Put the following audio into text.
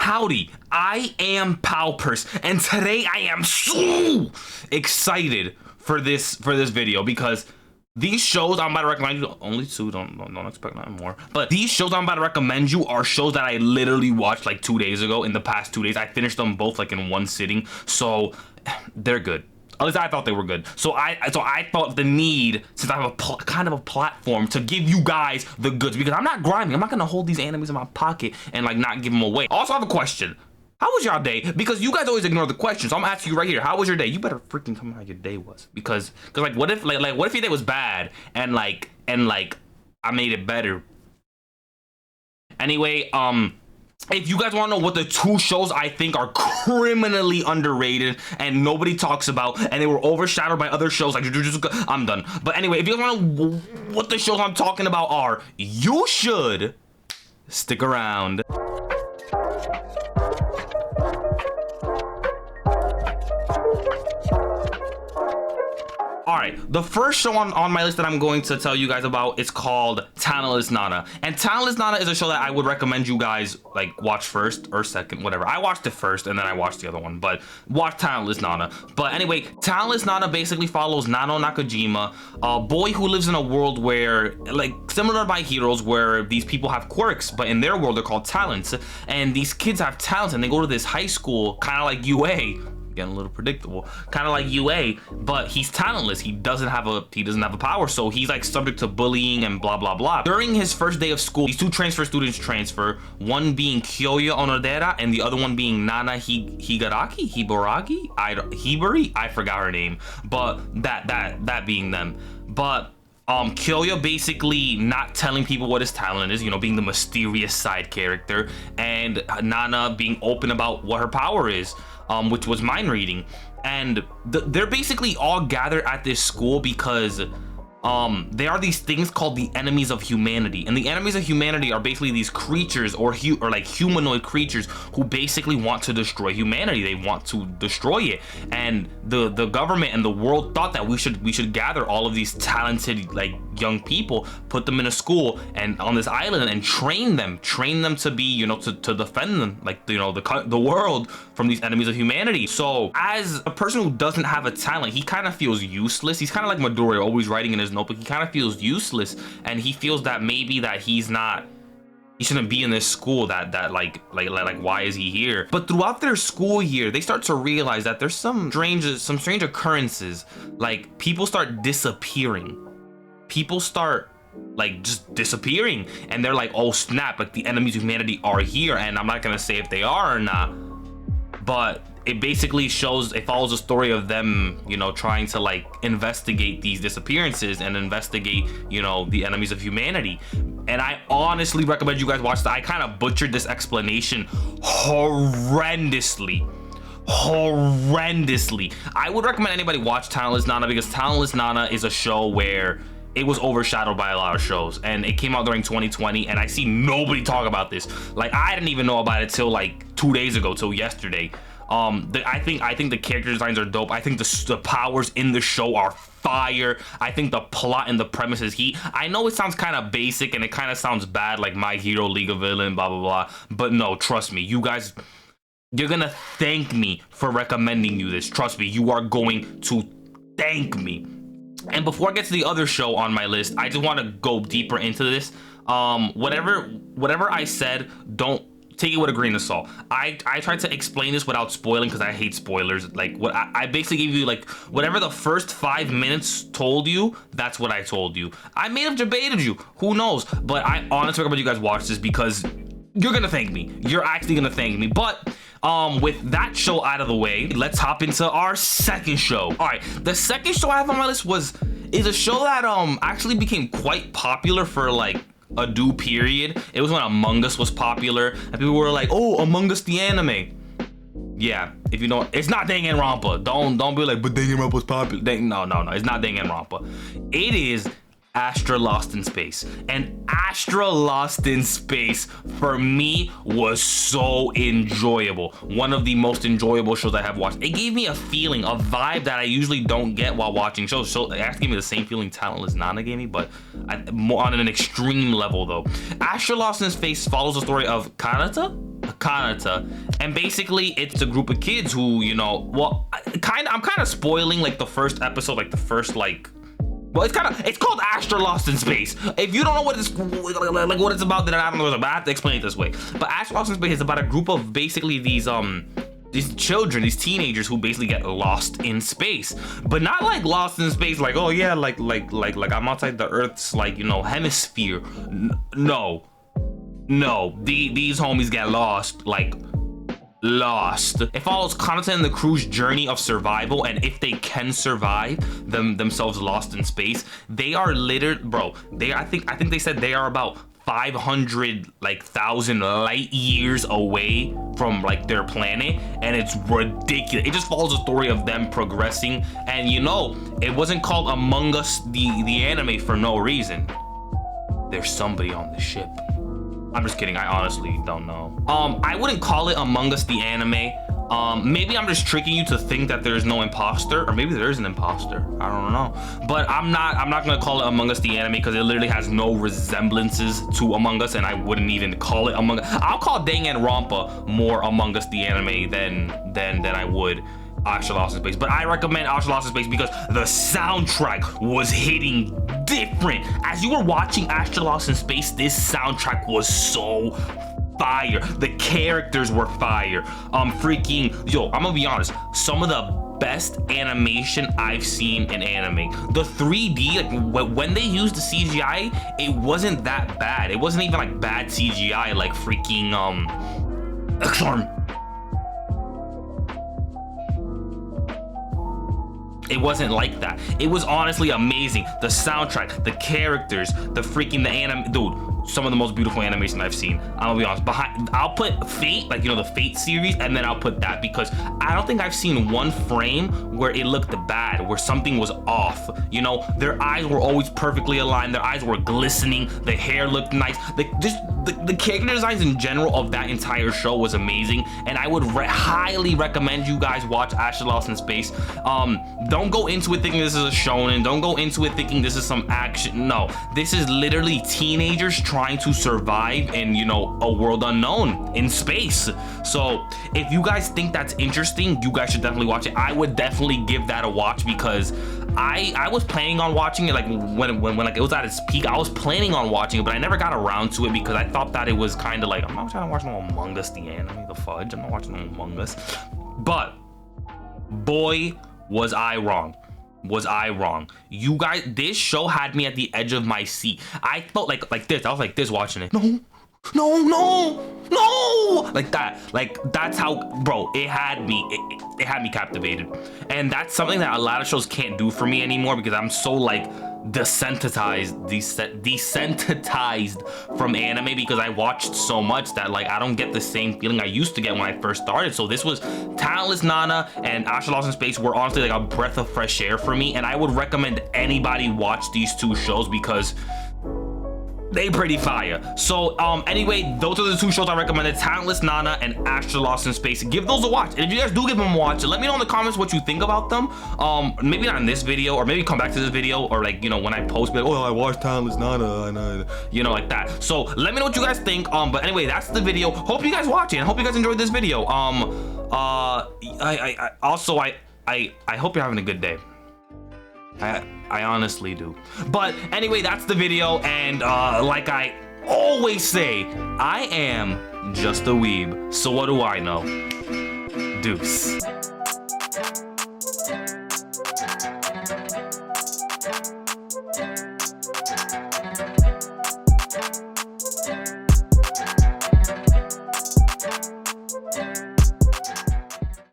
Howdy, I am Palpers, and today I am so excited for this video because these shows I'm about to recommend you, only two, don't expect nothing more, but these shows I'm about to recommend you are shows that I literally watched like 2 days ago. In the past 2 days, I finished them both like in one sitting, so they're good. At least I thought they were good. So I felt the need, since I have a kind of a platform, to give you guys the goods, because I'm not grinding. I'm not gonna hold these animes in my pocket and like not give them away. Also, I have a question. How was your day? Because you guys always ignore the question, so I'm asking you right here. How was your day? You better freaking tell me how your day was, because like what if what if your day was bad and like I made it better? Anyway, if you guys want to know what the two shows I think are criminally underrated and nobody talks about, and they were overshadowed by other shows like I'm done. But anyway, if you guys want to know what the shows I'm talking about are, you should stick around. Alright, the first show on my list that I'm going to tell you guys about is called Talisnada. And Talisnada is a show that I would recommend you guys like watch first or second, whatever. I watched it first and then I watched the other one, but watch Talisnada. But anyway, Talisnada basically follows Nano Nakajima, a boy who lives in a world where, like similar to My Heroes, where these people have quirks, but in their world they're called talents. And these kids have talents and they go to this high school, kind of like UA. Getting a little predictable, kind of like UA, but he's talentless. He doesn't have a power, so he's like subject to bullying and blah blah blah. During his first day of school, these two transfer students transfer, one being Kyoya Onodera and the other one being Nana Hibaragi, I forgot her name, but that being them. But Kyoya basically not telling people what his talent is, you know, being the mysterious side character, and Nana being open about what her power is, which was mind reading. And they're basically all gathered at this school because there are these things called the enemies of humanity, and the enemies of humanity are basically these creatures or like humanoid creatures who basically want to destroy humanity. They want to destroy it, and the government and the world thought that we should gather all of these talented like young people, put them in a school and on this island and train them to be, you know, to defend them, like, you know, the world from these enemies of humanity. So as a person who doesn't have a talent, he kind of feels useless. He's kind of like Midoriya, always writing in his notebook. He kind of feels useless, and he feels that maybe that he shouldn't be in this school, that like why is he here? But throughout their school year, they start to realize that there's some strange occurrences. Like people start disappearing. People start like just disappearing, and they're like, oh snap, like the enemies of humanity are here. And I'm not gonna say if they are or not, but it basically follows a story of them, you know, trying to like investigate these disappearances and investigate, you know, the enemies of humanity. And I honestly recommend you guys watch that. I kind of butchered this explanation horrendously. I would recommend anybody watch Talisnada, because Talisnada is a show where it was overshadowed by a lot of shows, and it came out during 2020, and I see nobody talk about this. Like I didn't even know about it till like 2 days ago, till yesterday. I think the character designs are dope. I think the powers in the show are fire. I think the plot and the premise is heat. I know it sounds kind of basic and it kind of sounds bad, like My Hero, League of Villain, blah blah blah, but no, trust me, you guys, you're gonna thank me for recommending you this. Trust me, you are going to thank me. And before I get to the other show on my list, I just want to go deeper into this. Whatever I said, don't take it with a grain of salt. I tried to explain this without spoiling, because I hate spoilers. Like what I basically gave you, like whatever the first 5 minutes told you, that's what I told you. I may have debated you, who knows? But I honestly recommend you guys watch this, because you're gonna thank me. You're actually gonna thank me. But with that show out of the way, let's hop into our second show. All right, the second show I have on my list is a show that actually became quite popular for like a due period. It was when Among Us was popular, and people were like, oh, Among Us the anime. Yeah, if you know, it's not Danganronpa. Don't be like, but Danganronpa's popular. No, it's not Danganronpa. It is Astral Lost in Space. And Astral Lost in Space for me was so enjoyable. One of the most enjoyable shows I have watched. It gave me a feeling, a vibe that I usually don't get while watching shows. So it actually gave me the same feeling Talisnada gave me, but more on an extreme level though. Astral Lost in Space follows the story of Kanata, Kanata, and basically it's a group of kids who, you know, well, I'm kind of spoiling like the first episode, like the first like. Well, it's called Astral Lost in Space. If you don't know what it's like what it's about, then I don't know what it's about. I have to explain it this way. But Astral Lost in Space is about a group of basically these children, these teenagers who basically get lost in space, but not like lost in space, like, oh yeah, like I'm outside the Earth's, like, you know, hemisphere. No, these homies get lost, like lost. It follows Kanata and the crew's journey of survival, and if they can survive themselves lost in space, they are littered, bro. I think they said they are about 500,000 light years away from like their planet, and it's ridiculous. It just follows the story of them progressing, and you know, it wasn't called Among Us the anime for no reason. There's somebody on the ship. I'm just kidding, I honestly don't know. I wouldn't call it Among Us the anime. Maybe I'm just tricking you to think that there's no imposter, or maybe there is an imposter. I don't know. But I'm not gonna call it Among Us the anime because it literally has no resemblances to Among Us, and I wouldn't even call it Among Us. I'll call Danganronpa more Among Us the anime than I would Astral Lost in Space. But I recommend Astral Lost in Space because the soundtrack was hitting different. As you were watching Astral Lost in Space, this soundtrack was so fire. The characters were fire. Freaking, yo, I'm gonna be honest, some of the best animation I've seen in anime. The 3D, like when they used the CGI, it wasn't that bad. It wasn't even like bad CGI, like freaking it wasn't like that. It was honestly amazing. The soundtrack, the characters, the anime, dude, some of the most beautiful animation I've seen. I'm gonna be honest. I'll put Fate, like, you know, the Fate series, and then I'll put that, because I don't think I've seen one frame where it looked bad, where something was off. You know, their eyes were always perfectly aligned. Their eyes were glistening. The hair looked nice. The character designs in general of that entire show was amazing, and I would highly recommend you guys watch Astral Lost in Space. Don't go into it thinking this is a shonen. Don't go into it thinking this is some action. No, this is literally teenagers trying to survive in, you know, a world unknown in space. So if you guys think that's interesting, you guys should definitely watch it. I would definitely give that a watch, because I was planning on watching it, like when like it was at its peak. I was planning on watching it, but I never got around to it because I thought that it was kind of like, I'm not trying to watch no Among Us the anime, the fudge. I'm not watching no Among Us. But boy, was I wrong. You guys, this show had me at the edge of my seat. I felt like this. I was like this watching it. No, like that. Like, that's how, bro, it had me captivated. And that's something that a lot of shows can't do for me anymore, because I'm so like desensitized from anime, because I watched so much that like I don't get the same feeling I used to get when I first started. So this was Talisnada and Astral Lost in Space were honestly like a breath of fresh air for me, and I would recommend anybody watch these two shows because they pretty fire. So anyway, those are the two shows I recommended, Talisnada and Astral Lost in Space. Give those a watch, and if you guys do give them a watch, let me know in the comments what you think about them. Maybe not in this video, or maybe come back to this video, or like, you know, when I post, be like, oh, I watched Talisnada, and you know, like that. So let me know what you guys think. But anyway, that's the video. Hope you guys watch it, and hope you guys enjoyed this video. I hope you're having a good day. I honestly do. But anyway, that's the video, and like I always say, I am just a weeb, so what do I know? Deuce.